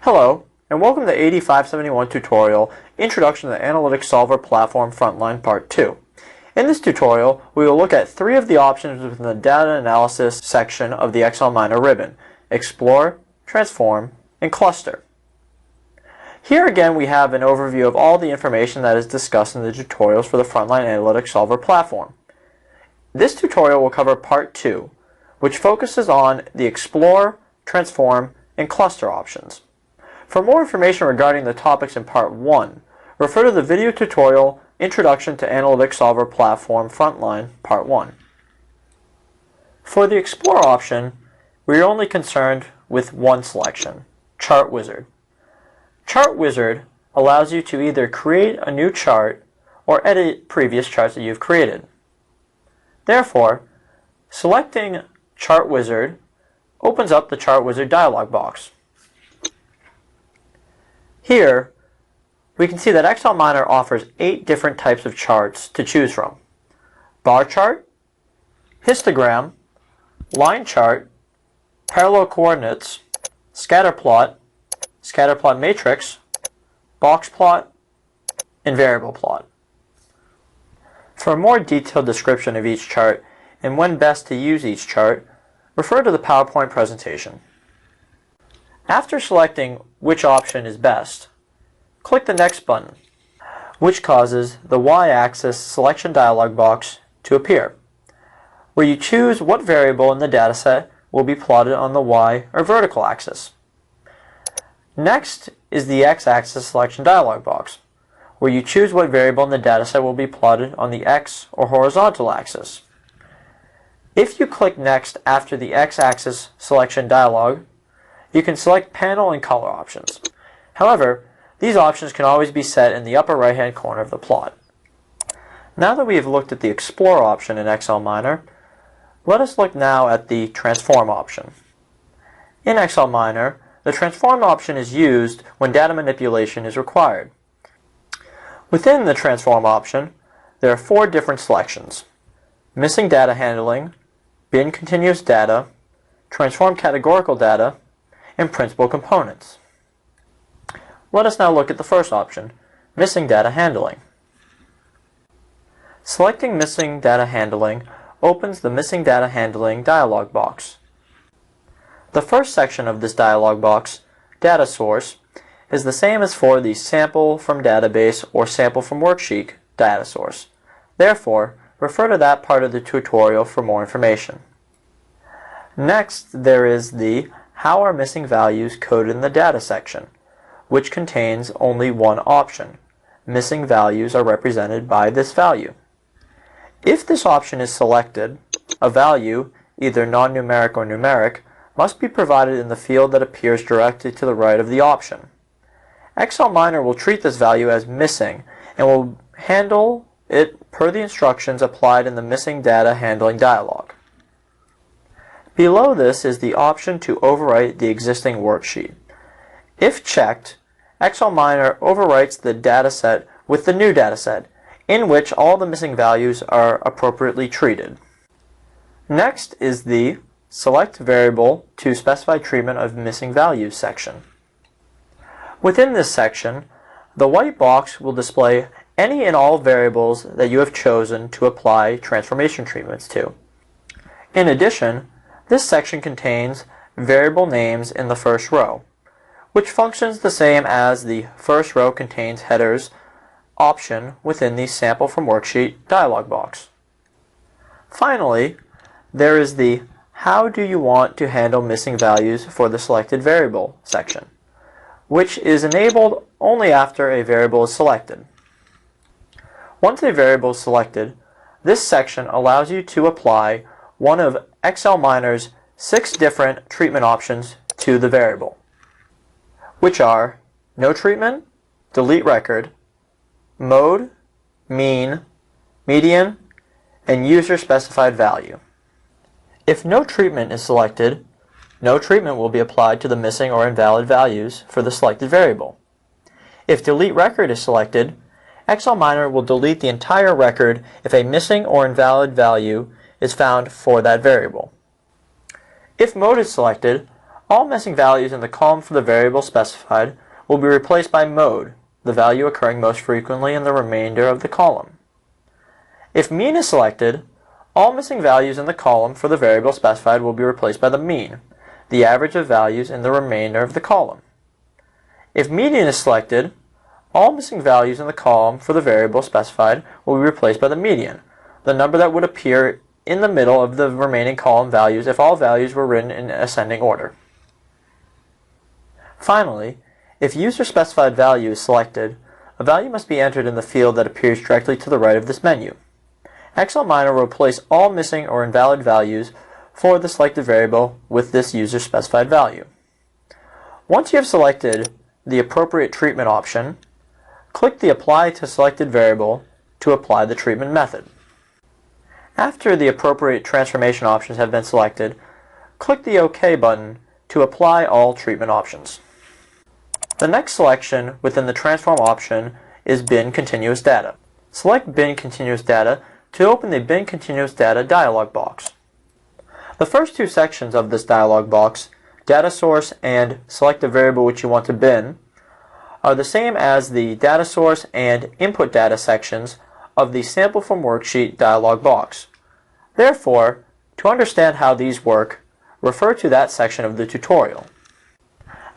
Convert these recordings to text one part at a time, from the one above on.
Hello, and welcome to the 8571 tutorial, Introduction to the Analytic Solver Platform Frontline Part 2. In this tutorial, we will look at three of the options within the Data Analysis section of the XLMiner ribbon: Explore, Transform, and Cluster. Here again we have an overview of all the information that is discussed in the tutorials for the Frontline Analytic Solver Platform. This tutorial will cover Part 2, which focuses on the Explore, Transform, and Cluster options. For more information regarding the topics in Part 1, refer to the video tutorial Introduction to Analytic Solver Platform Frontline Part 1. For the Explore option, we are only concerned with one selection, Chart Wizard. Chart Wizard allows you to either create a new chart or edit previous charts that you've created. Therefore, selecting Chart Wizard opens up the Chart Wizard dialog box. Here, we can see that XLMiner offers 8 different types of charts to choose from: bar chart, histogram, line chart, parallel coordinates, scatter plot matrix, box plot, and variable plot. For a more detailed description of each chart and when best to use each chart, refer to the PowerPoint presentation. After selecting which option is best, click the Next button, which causes the Y-axis selection dialog box to appear, where you choose what variable in the dataset will be plotted on the Y or vertical axis. Next is the X-axis selection dialog box, where you choose what variable in the dataset will be plotted on the X or horizontal axis. If you click Next after the X-axis selection dialog, you can select panel and color options. However, these options can always be set in the upper right-hand corner of the plot. Now that we have looked at the Explore option in XLMiner, let us look now at the Transform option. In XLMiner, the Transform option is used when data manipulation is required. Within the Transform option, there are 4 different selections: Missing Data Handling, Bin Continuous Data, Transform Categorical Data, and Principal Components. Let us now look at the first option, Missing Data Handling. Selecting Missing Data Handling opens the Missing Data Handling dialog box. The first section of this dialog box, Data Source, is the same as for the Sample from Database or Sample from Worksheet data source. Therefore, refer to that part of the tutorial for more information. Next, there is the How are missing values coded in the data section, which contains only one option. Missing values are represented by this value. If this option is selected, a value, either non-numeric or numeric, must be provided in the field that appears directly to the right of the option. XLMiner will treat this value as missing and will handle it per the instructions applied in the Missing Data Handling dialog. Below this is the option to overwrite the existing worksheet. If checked, XLMiner overwrites the dataset with the new dataset, in which all the missing values are appropriately treated. Next is the Select Variable to Specify Treatment of Missing Values section. Within this section, the white box will display any and all variables that you have chosen to apply transformation treatments to. In addition, this section contains variable names in the first row, which functions the same as the first row contains headers option within the Sample from Worksheet dialog box. Finally, there is the How do you want to handle missing values for the selected variable section, which is enabled only after a variable is selected. Once a variable is selected, this section allows you to apply one of XLMiner's 6 different treatment options to the variable, which are No Treatment, Delete Record, Mode, Mean, Median, and User Specified Value. If No Treatment is selected, no treatment will be applied to the missing or invalid values for the selected variable. If Delete Record is selected, XLMiner will delete the entire record if a missing or invalid value is found for that variable. If Mode is selected, all missing values in the column for the variable specified will be replaced by mode, the value occurring most frequently in the remainder of the column. If mean is selected, all missing values in the column for the variable specified will be replaced by the mean, the average of values in the remainder of the column. If median is selected, all missing values in the column for the variable specified will be replaced by the median, the number that would appear in the middle of the remaining column values if all values were written in ascending order. Finally, if user-specified value is selected, a value must be entered in the field that appears directly to the right of this menu. XLMiner will replace all missing or invalid values for the selected variable with this user-specified value. Once you have selected the appropriate treatment option, click the Apply to Selected Variable to apply the treatment method. After the appropriate transformation options have been selected, click the OK button to apply all treatment options. The next selection within the Transform option is Bin Continuous Data. Select Bin Continuous Data to open the Bin Continuous Data dialog box. The first two sections of this dialog box, Data Source and Select the Variable which you want to bin, are the same as the Data Source and Input Data sections of the Sample from Worksheet dialog box. Therefore, to understand how these work, refer to that section of the tutorial.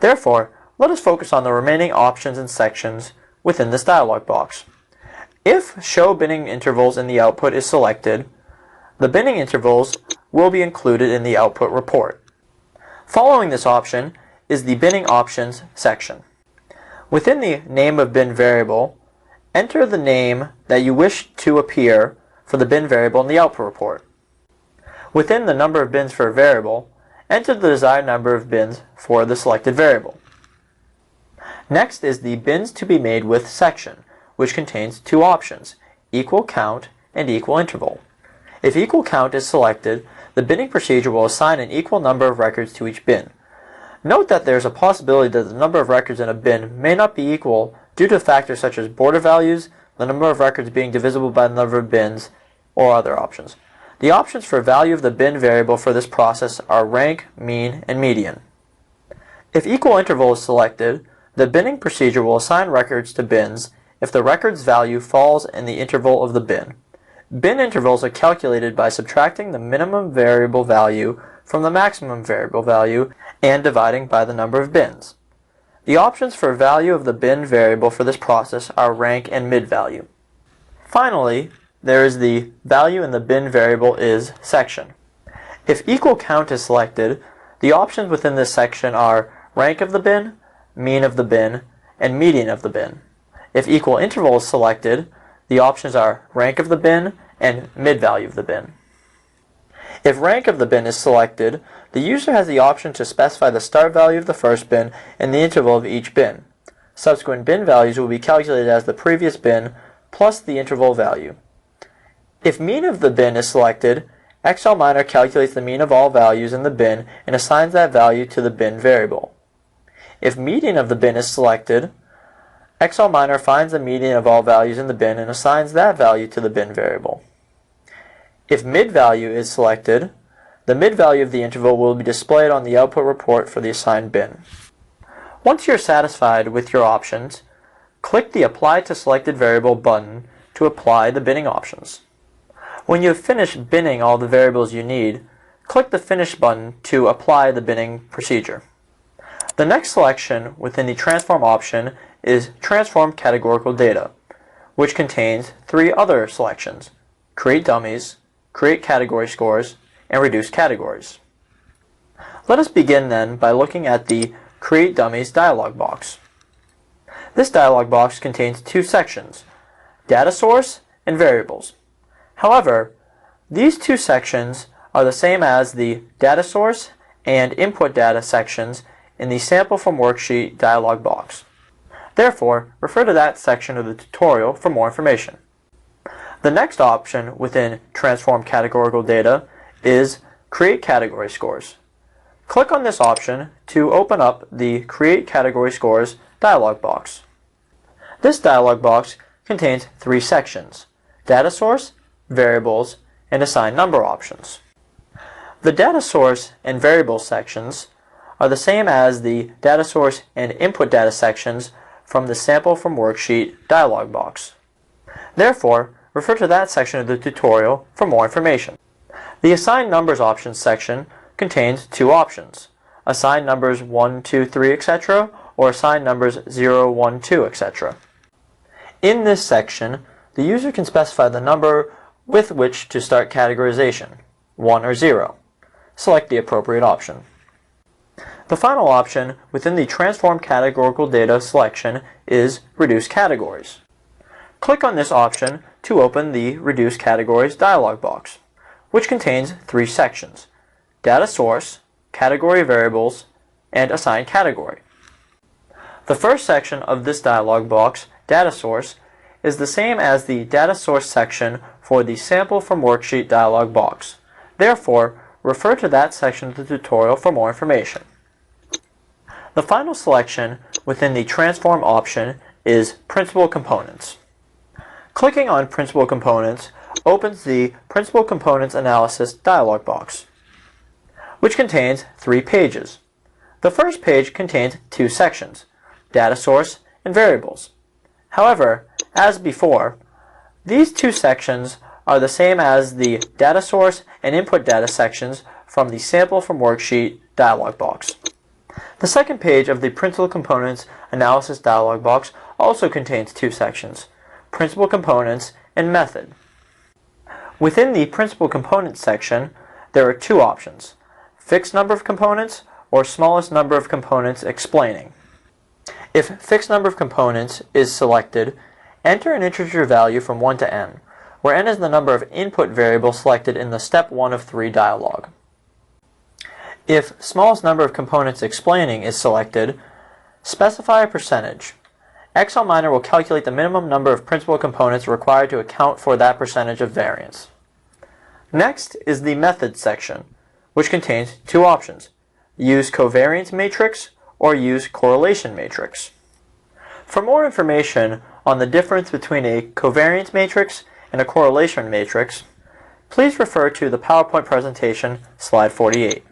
Therefore, let us focus on the remaining options and sections within this dialog box. If Show Binning Intervals in the output is selected, the binning intervals will be included in the output report. Following this option is the Binning Options section. Within the Name of Bin variable, enter the name that you wish to appear for the bin variable in the output report. Within the number of bins for a variable, enter the desired number of bins for the selected variable. Next is the Bins to be made with section, which contains two options, equal count and equal interval. If equal count is selected, the binning procedure will assign an equal number of records to each bin. Note that there is a possibility that the number of records in a bin may not be equal due to factors such as border values, the number of records being divisible by the number of bins, or other options. The options for value of the bin variable for this process are rank, mean, and median. If equal interval is selected, the binning procedure will assign records to bins if the record's value falls in the interval of the bin. Bin intervals are calculated by subtracting the minimum variable value from the maximum variable value and dividing by the number of bins. The options for value of the bin variable for this process are rank and mid value. Finally, there is the value in the bin variable is section. If equal count is selected, the options within this section are rank of the bin, mean of the bin, and median of the bin. If equal interval is selected, the options are rank of the bin and mid value of the bin. If rank of the bin is selected, the user has the option to specify the start value of the first bin and the interval of each bin. Subsequent bin values will be calculated as the previous bin plus the interval value. If mean of the bin is selected, XLMiner calculates the mean of all values in the bin and assigns that value to the bin variable. If median of the bin is selected, XLMiner finds the median of all values in the bin and assigns that value to the bin variable. If mid value is selected, the mid value of the interval will be displayed on the output report for the assigned bin. Once you're satisfied with your options, click the Apply to Selected Variable button to apply the binning options. When you have finished binning all the variables you need, click the Finish button to apply the binning procedure. The next selection within the Transform option is Transform Categorical Data, which contains three other selections: Create Dummies, Create Category Scores, and Reduce Categories. Let us begin then by looking at the Create Dummies dialog box. This dialog box contains two sections, Data Source and Variables. However, these two sections are the same as the Data Source and Input Data sections in the Sample from Worksheet dialog box. Therefore, refer to that section of the tutorial for more information. The next option within Transform Categorical Data is Create Category Scores. Click on this option to open up the Create Category Scores dialog box. This dialog box contains three sections: Data Source, Variables, and Assign Number options. The Data Source and Variables sections are the same as the data source and input data sections from the sample from worksheet dialog box. Therefore, refer to that section of the tutorial for more information. The Assign Numbers Options section contains two options: assign numbers 1, 2, 3, etc., or assign numbers 0, 1, 2, etc. In this section, the user can specify the number with which to start categorization, 1 or 0. Select the appropriate option. The final option within the Transform Categorical Data selection is Reduce Categories. Click on this option to open the Reduce Categories dialog box, which contains three sections: Data Source, Category Variables, and Assign Category. The first section of this dialog box, Data Source, is the same as the Data Source section for the Sample from Worksheet dialog box. Therefore, refer to that section of the tutorial for more information. The final selection within the Transform option is Principal Components. Clicking on Principal Components opens the Principal Components Analysis dialog box, which contains three pages. The first page contains two sections: Data Source and Variables. However, as before, these two sections are the same as the Data Source and Input Data sections from the Sample from Worksheet dialog box. The second page of the Principal Components Analysis dialog box also contains two sections: Principal Components and Method. Within the Principal Components section, there are two options: Fixed Number of Components or Smallest Number of Components Explaining. If Fixed Number of Components is selected, enter an integer value from 1 to n, where n is the number of input variables selected in the Step 1 of 3 dialog. If Smallest Number of Components Explaining is selected, specify a percentage. XLMiner will calculate the minimum number of principal components required to account for that percentage of variance. Next is the Methods section, which contains two options: Use Covariance Matrix or Use Correlation Matrix. For more information on the difference between a covariance matrix and a correlation matrix, please refer to the PowerPoint presentation, slide 48.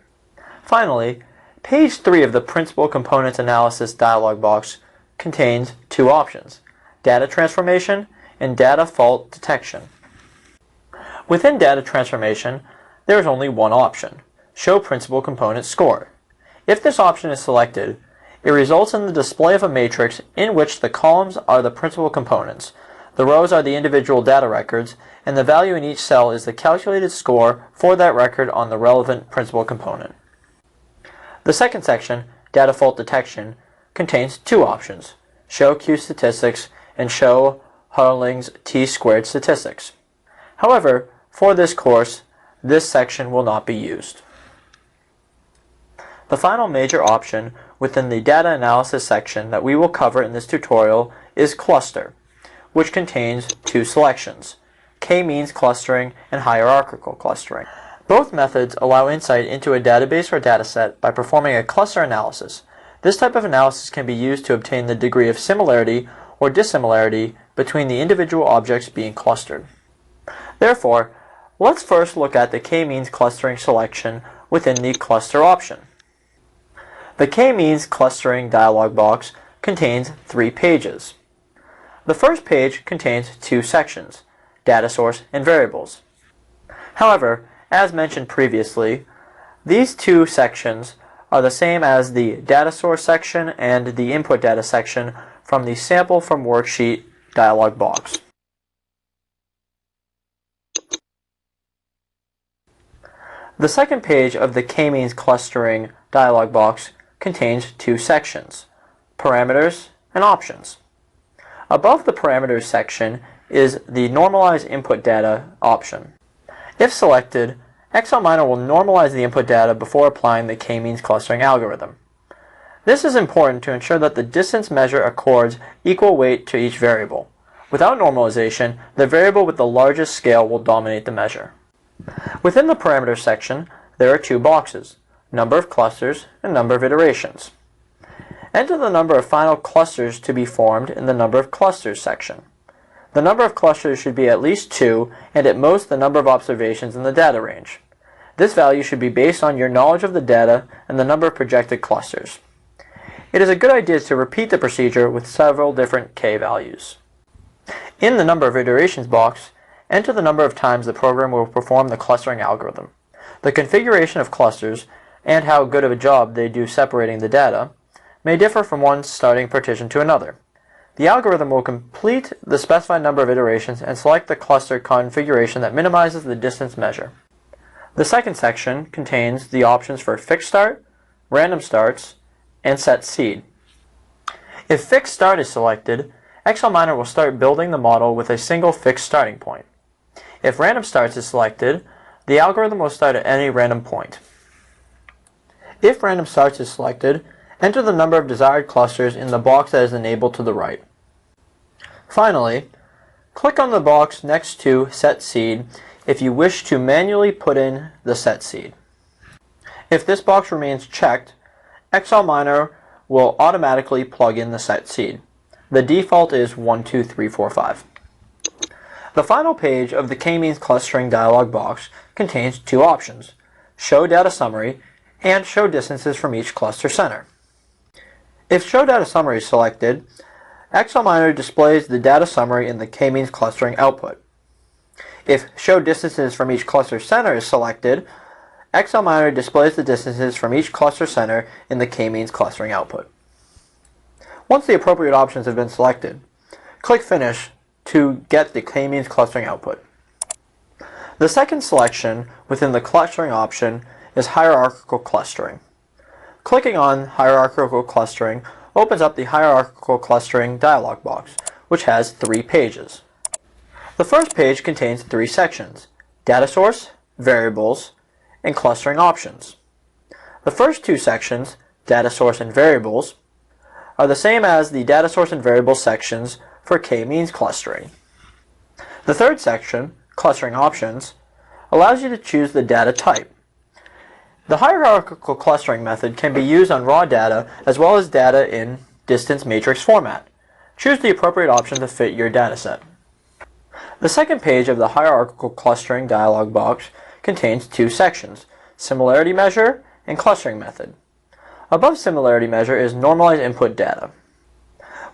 Finally, page 3 of the Principal Components Analysis dialog box contains two options: Data Transformation and Data Fault Detection. Within Data Transformation, there is only one option: Show Principal Component Score. If this option is selected, it results in the display of a matrix in which the columns are the principal components, the rows are the individual data records, and the value in each cell is the calculated score for that record on the relevant principal component. The second section, Data Fault Detection, contains two options: Show Q Statistics and Show Harling's T-squared Statistics. However, for this course, this section will not be used. The final major option within the data analysis section that we will cover in this tutorial is Cluster, which contains two selections: K-means clustering and hierarchical clustering. Both methods allow insight into a database or dataset by performing a cluster analysis. This type of analysis can be used to obtain the degree of similarity or dissimilarity between the individual objects being clustered. Therefore, let's first look at the K-means clustering selection within the Cluster option. The K-means clustering dialog box contains three pages. The first page contains two sections: Data Source and Variables. However, as mentioned previously, these two sections are the same as the Data Source section and the Input Data section from the Sample from Worksheet dialog box. The second page of the K-means clustering dialog box contains two sections: Parameters and Options. Above the Parameters section is the Normalize Input Data option. If selected, XLMiner will normalize the input data before applying the K-means clustering algorithm. This is important to ensure that the distance measure accords equal weight to each variable. Without normalization, the variable with the largest scale will dominate the measure. Within the Parameters section, there are two boxes: Number of clusters and Number of iterations. Enter the number of final clusters to be formed in the Number of clusters section. The number of clusters should be at least 2, and at most the number of observations in the data range. This value should be based on your knowledge of the data and the number of projected clusters. It is a good idea to repeat the procedure with several different k values. In the number of iterations box, enter the number of times the program will perform the clustering algorithm. The configuration of clusters and how good of a job they do separating the data may differ from one starting partition to another. The algorithm will complete the specified number of iterations and select the cluster configuration that minimizes the distance measure. The second section contains the options for fixed start, random starts, and set seed. If fixed start is selected, XLMiner will start building the model with a single fixed starting point. If random starts is selected, the algorithm will start at any random point. If random starts is selected, enter the number of desired clusters in the box that is enabled to the right. Finally, click on the box next to Set Seed if you wish to manually put in the set seed. If this box remains checked, XLMiner will automatically plug in the set seed. The default is 1, 2, 3, 4, 5. The final page of the k-means clustering dialog box contains two options: Show Data Summary and Show Distances from each cluster center. If Show Data Summary is selected, XLMiner displays the data summary in the k-means clustering output. If Show Distances from each cluster center is selected, XLMiner displays the distances from each cluster center in the k-means clustering output. Once the appropriate options have been selected, click Finish to get the k-means clustering output. The second selection within the clustering option is Hierarchical Clustering. Clicking on Hierarchical Clustering opens up the Hierarchical Clustering dialog box, which has 3 pages. The first page contains 3 sections: Data Source, Variables, and Clustering Options. The first 2 sections, Data Source and Variables, are the same as the Data Source and Variables sections for k-means clustering. The third section, Clustering Options, allows you to choose the data type. The hierarchical clustering method can be used on raw data as well as data in distance matrix format. Choose the appropriate option to fit your dataset. The second page of the hierarchical clustering dialog box contains 2 sections: Similarity Measure and Clustering Method. Above Similarity Measure is Normalized Input Data,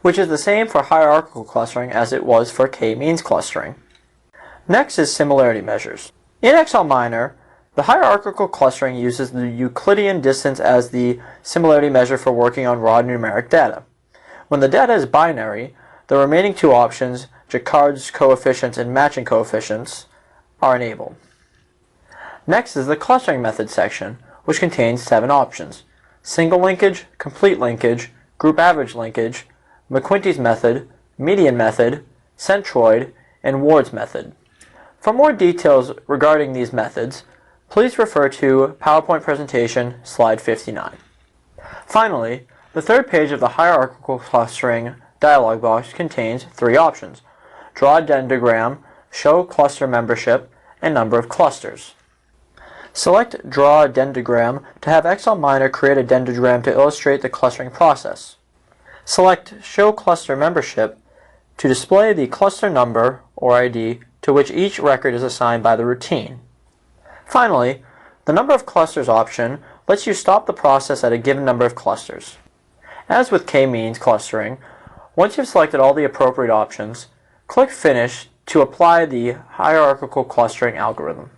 which is the same for hierarchical clustering as it was for k-means clustering. Next is Similarity Measures. In XLMiner, the hierarchical clustering uses the Euclidean distance as the similarity measure for working on raw numeric data. When the data is binary, the remaining 2 options, Jacquard's coefficients and matching coefficients, are enabled. Next is the Clustering Method section, which contains 7 options: Single Linkage, Complete Linkage, Group Average Linkage, McQuinty's Method, Median Method, Centroid, and Ward's Method. For more details regarding these methods, please refer to PowerPoint presentation slide 59. Finally, the third page of the hierarchical clustering dialog box contains 3 options: Draw a dendrogram, Show cluster membership, and Number of clusters. Select Draw a dendrogram to have XLMiner create a dendrogram to illustrate the clustering process. Select Show cluster membership to display the cluster number, or ID, to which each record is assigned by the routine. Finally, the Number of Clusters option lets you stop the process at a given number of clusters. As with k-means clustering, once you've selected all the appropriate options, click Finish to apply the hierarchical clustering algorithm.